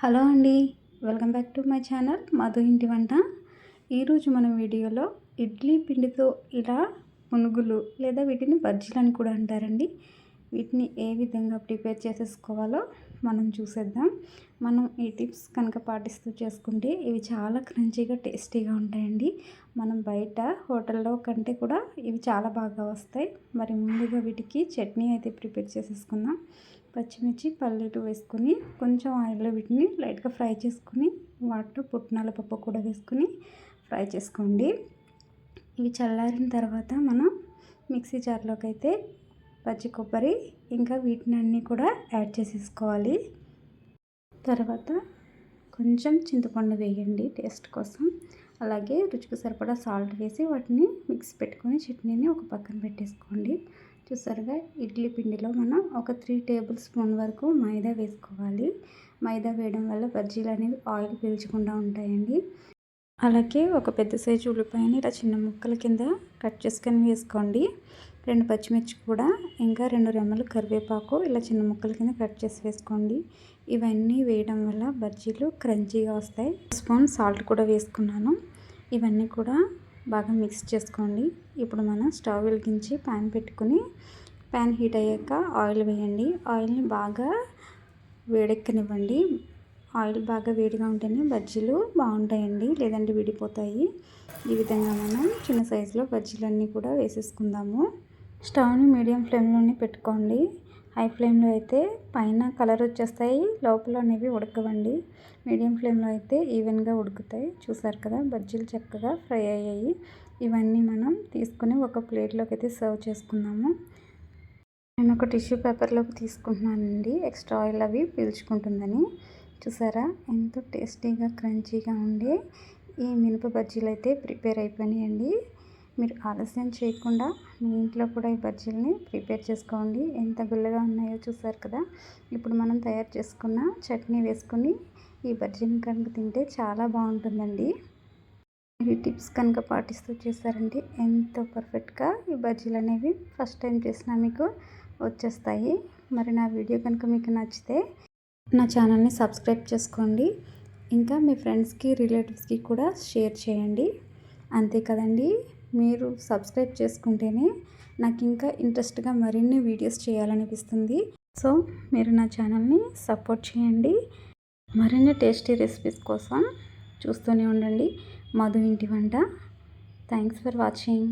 Hello అండి, welcome back to my channel Madhu ఇంటి వంట. ఈరోజు మనం వీడియోలో ఇడ్లీ పిండితో ఇలా పునుగులు లేదా వీటిని బజ్జీలు అని కూడా అంటారండి, వీటిని ఏ విధంగా ప్రిపేర్ చేసేసుకోవాలో మనం చూసేద్దాం. మనం ఈ టిప్స్ కనుక పాటిస్తూ చేసుకుంటే ఇవి చాలా క్రంచీగా టేస్టీగా ఉంటాయండి. మనం బయట హోటల్లో కంటే కూడా ఇవి చాలా బాగా వస్తాయి. మరి ముందుగా వీటికి చట్నీ అయితే ప్రిపేర్ చేసేసుకుందాం. పచ్చిమిర్చి పల్లీలు వేసుకొని కొంచెం ఆయిల్లో వీటిని లైట్గా ఫ్రై చేసుకుని వాటిలో పుట్నాల పప్పు కూడా వేసుకుని ఫ్రై చేసుకోండి. ఇవి చల్లారిన తర్వాత మనం మిక్సీ జార్లోకి అయితే పచ్చి కొబ్బరి ఇంకా వీటిని అన్నీ కూడా యాడ్ చేసేసుకోవాలి. తర్వాత కొంచెం చింతపండు వేయండి టేస్ట్ కోసం. అలాగే రుచికి సరిపడా సాల్ట్ వేసి వాటిని మిక్స్ పెట్టుకొని చట్నీని ఒక పక్కన పెట్టేసుకోండి. చూసారుగా ఇడ్లీ పిండిలో మనం ఒక 3 టేబుల్ స్పూన్ వరకు మైదా వేసుకోవాలి. మైదా వేయడం వల్ల బజ్జీలు అనేవి ఆయిల్ పీల్చకుండా ఉంటాయండి. అలాగే ఒక పెద్ద సైజు ఉల్లిపాయని ఇలా చిన్న ముక్కల కింద కట్ చేసుకొని వేసుకోండి. 2 పచ్చిమిర్చి కూడా ఇంకా 2 రెమ్మలు కరివేపాకు ఇలా చిన్న ముక్కల కింద కట్ చేసి వేసుకోండి. ఇవన్నీ వేయడం వల్ల బజ్జీలు క్రంచీగా వస్తాయి. స్పూన్ సాల్ట్ కూడా వేసుకున్నాను. ఇవన్నీ కూడా బాగా మిక్స్ చేసుకోండి. ఇప్పుడు మనం స్టవ్ వెలిగించి ప్యాన్ పెట్టుకుని ప్యాన్ హీట్ అయ్యాక ఆయిల్ వేయండి. ఆయిల్ని బాగా వేడెక్కనివ్వండి. ఆయిల్ బాగా వేడిగా ఉంటేనే బజ్జీలు బాగుంటాయండి, లేదంటే విడిపోతాయి. ఈ విధంగా మనం చిన్న సైజులో బజ్జీలన్నీ కూడా వేసేసుకుందాము. స్టవ్ని మీడియం ఫ్లేమ్లోనే పెట్టుకోండి. హై ఫ్లేమ్లో అయితే పైన కలర్ వచ్చేస్తాయి, లోపల అనేవి ఉడకవండి. మీడియం ఫ్లేమ్లో అయితే ఈవెన్గా ఉడుకుతాయి. చూసారు కదా, బజ్జీలు చక్కగా ఫ్రై అయ్యాయి. ఇవన్నీ మనం తీసుకుని ఒక ప్లేట్లోకి అయితే సర్వ్ చేసుకుందాము. నేను ఒక టిష్యూ పేపర్లోకి తీసుకుంటున్నానండి, ఎక్స్ట్రా ఆయిల్ అవి పీల్చుకుంటుందని. చూసారా ఎంతో టేస్టీగా క్రంచీగా ఉండే ఈ మినప బజ్జీలు అయితే ప్రిపేర్ అయిపోయినాయండి. మీరు ఆలస్యం చేయకుండా మీ ఇంట్లో కూడా ఈ బజ్జీలని ప్రిపేర్ చేసుకోండి. ఎంత గుల్లగా ఉన్నాయో చూసారు కదా. ఇప్పుడు మనం తయారు చేసుకున్న చట్నీ వేసుకుని ఈ బజ్జీని కనుక తింటే చాలా బాగుంటుందండి. ఈ టిప్స్ కనుక పాటిస్తూ చేశారంటే ఎంతో పర్ఫెక్ట్గా ఈ బజ్జీలు అనేవి ఫస్ట్ టైం చేసినా మీకు వచ్చేస్తాయి. మరి నా వీడియో కనుక మీకు నచ్చితే నా ఛానల్ని సబ్స్క్రైబ్ చేసుకోండి. ఇంకా మీ ఫ్రెండ్స్కి రిలేటివ్స్కి కూడా షేర్ చేయండి. అంతే కదండి, మీరు సబ్స్క్రైబ్ చేసుకుంటేనే నాకు ఇంకా ఇంట్రెస్ట్గా మరిన్ని వీడియోస్ చేయాలనిపిస్తుంది. సో మీరు నా ఛానల్ని సపోర్ట్ చేయండి. మరిన్ని టేస్టీ రెసిపీస్ కోసం చూస్తూనే ఉండండి మధు ఇంటి వంట. Thanks for watching.